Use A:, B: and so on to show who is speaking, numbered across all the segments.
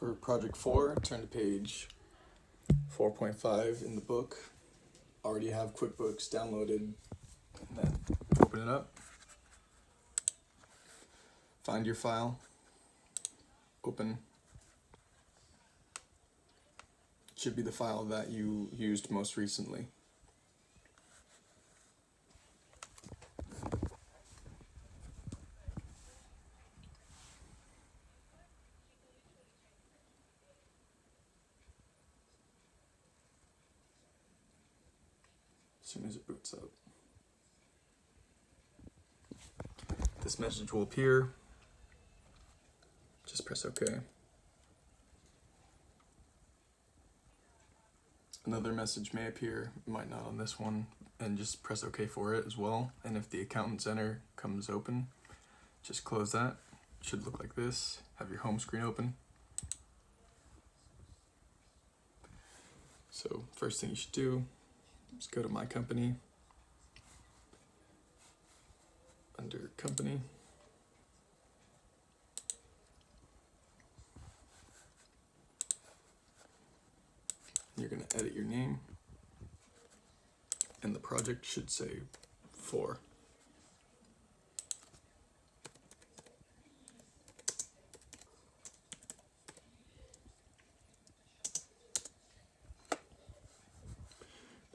A: For project 4, turn to page 4.5 in the book. Already have Quickbooks downloaded, and then open it up. Find your file, open. It should be the file that you used most recently. As soon as it boots up, this message will appear. Just press OK. Another message may appear, might not on this one, and just press OK for it as well. And if the Accountant Center comes open, just close that. It should look like this. Have your home screen open. So first thing you should do is go to My Company. Under Company, you're going to edit your name, and the project should say 4.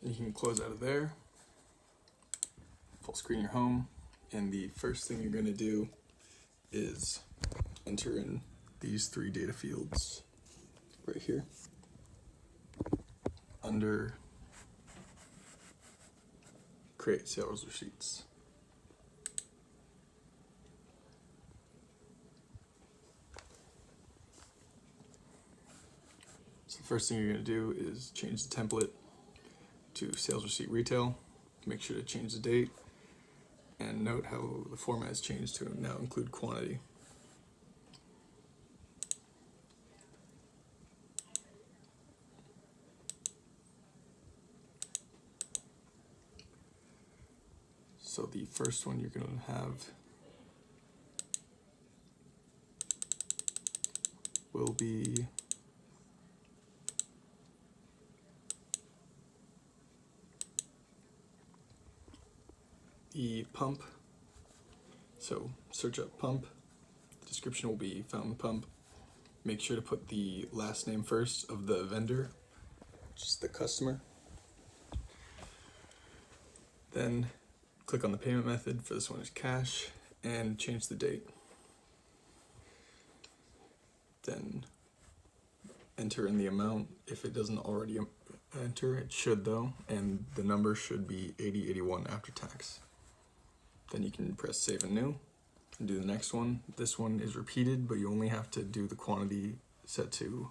A: Then you can close out of there, full screen your home, and the first thing you're going to do is enter in these 3 data fields right here. Under Create Sales Receipts. So the first thing you're going to do is change the template to Sales Receipt Retail. Make sure to change the date, and note how the format has changed to now include quantity. So the first one you're going to have will be the pump. So search up pump. The description will be fountain pump. Make sure to put the last name first of the vendor, which is the customer. Then click on the payment method. For this one is cash, and change the date. Then enter in the amount. If it doesn't already enter, it should though, and the number should be 8081 after tax. Then you can press Save and New and do the next one. This one is repeated, but you only have to do the quantity set to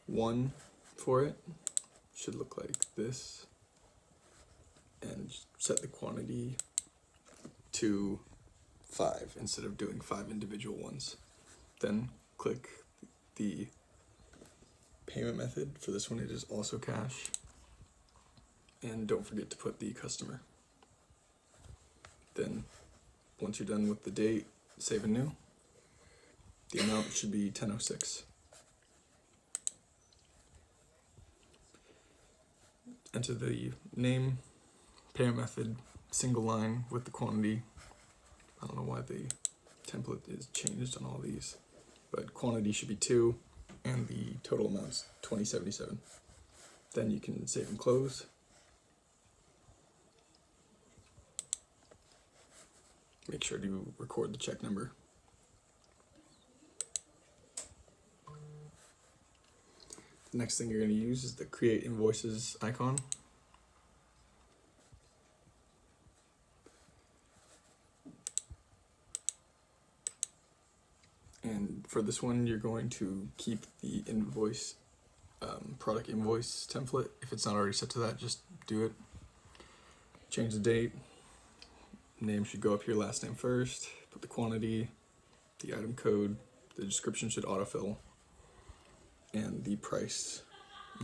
A: 1 for it. Should look like this. And set the quantity to 5 instead of doing 5 individual ones. Then click the payment method. For this one, it is also cash. And don't forget to put the customer. Then, once you're done with the date, Save and New. The amount should be 1006. Enter the name, payment method, single line with the quantity. I don't know why the template is changed on all these, but quantity should be 2, and the total amount's 2077. Then you can save and close. Make sure to record the check number. The next thing you're going to use is the Create Invoices icon. And for this one, you're going to keep the invoice, product invoice template. If it's not already set to that, just do it. Change the date. Name should go up here, last name first. Put the quantity, the item code, the description should autofill, and the price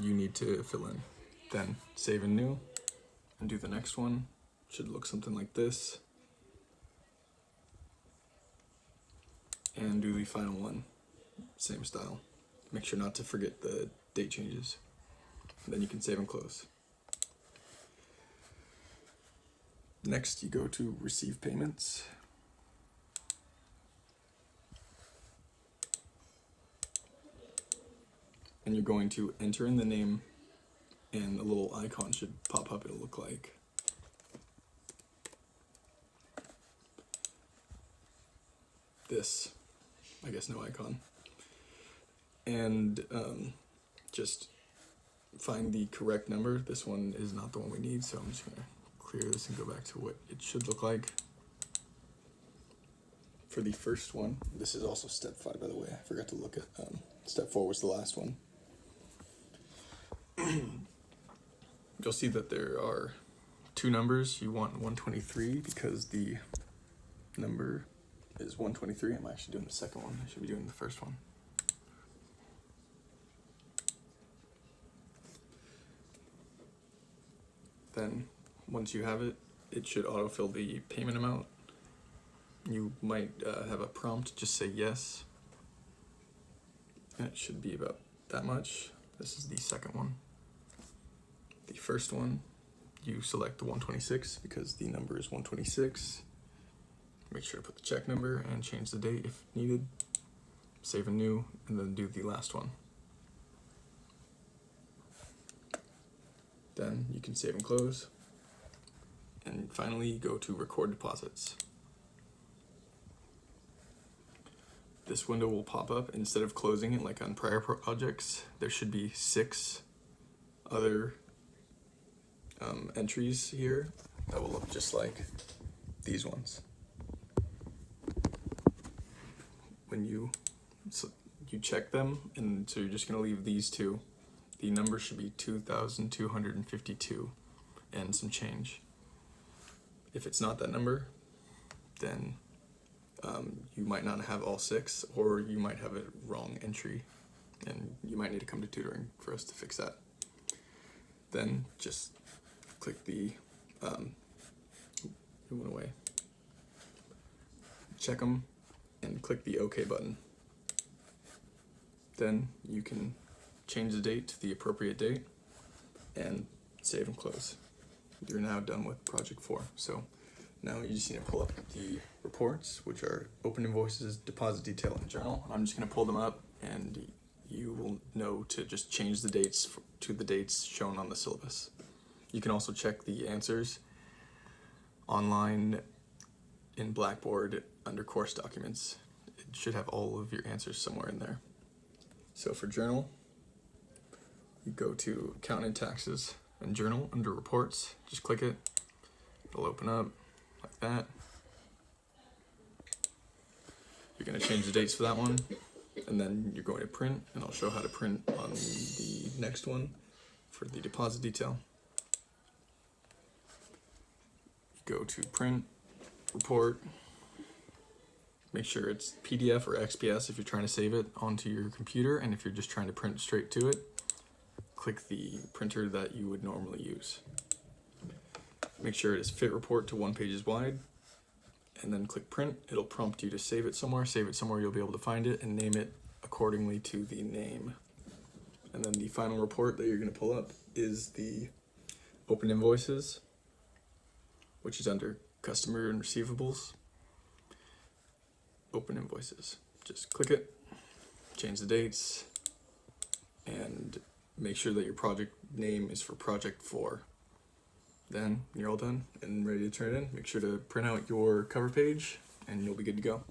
A: you need to fill in. Then Save and New, and do the next one. Should look something like this. and do the final one, same style. Make sure not to forget the date changes. Then you can save and close. Next, you go to receive payments. And you're going to enter in the name, and a little icon should pop up. It'll look like this. I guess no icon. And just find the correct number. This one is not the one we need, so I'm just gonna clear this and go back to what it should look like. For the first one, this is also step 5, by the way. I forgot to look at step 4 was the last one. You'll see that there are 2 numbers. You want 123 because the number is 123. I'm actually doing the second one. I should be doing the first one. Then once you have it, it should autofill the payment amount. You might have a prompt, just say yes. And it should be about that much. This is the second one. The first one, you select the 126 because the number is 126. Make sure to put the check number and change the date if needed. Save a new, and then do the last one. Then you can save and close. And finally, go to record deposits. This window will pop up. Instead of closing it like on prior projects, there should be 6 other entries here that will look just like these ones. When you check them, and so you're just going to leave these 2, the number should be 2,252 and some change. If it's not that number, then you might not have all 6, or you might have a wrong entry, and you might need to come to tutoring for us to fix that. Then just click the, it went away. Check them and click the OK button. Then you can change the date to the appropriate date and save and close. You're now done with project 4. So now you just need to pull up the reports, which are open invoices, deposit detail, and journal. I'm just going to pull them up, and you will know to just change the dates to the dates shown on the syllabus. You can also check the answers online in Blackboard under course documents. It should have all of your answers somewhere in there. So for journal, you go to Accounting and Taxes and Journal under Reports. Just click it. It'll open up like that. You're going to change the dates for that one, and then you're going to print, and I'll show how to print on the next one for the deposit detail. You go to Print, Report. Make sure it's PDF or XPS if you're trying to save it onto your computer, and if you're just trying to print straight to it, click the printer that you would normally use. Make sure it is fit report to 1 page wide, and then click print. It'll prompt you to save it somewhere. Save it somewhere you'll be able to find it, and name it accordingly to the name. And then the final report that you're going to pull up is the open invoices, which is under customer and receivables. Open invoices. Just click it, change the dates, and make sure that your project name is for project 4. Then you're all done and ready to turn it in. Make sure to print out your cover page, and you'll be good to go.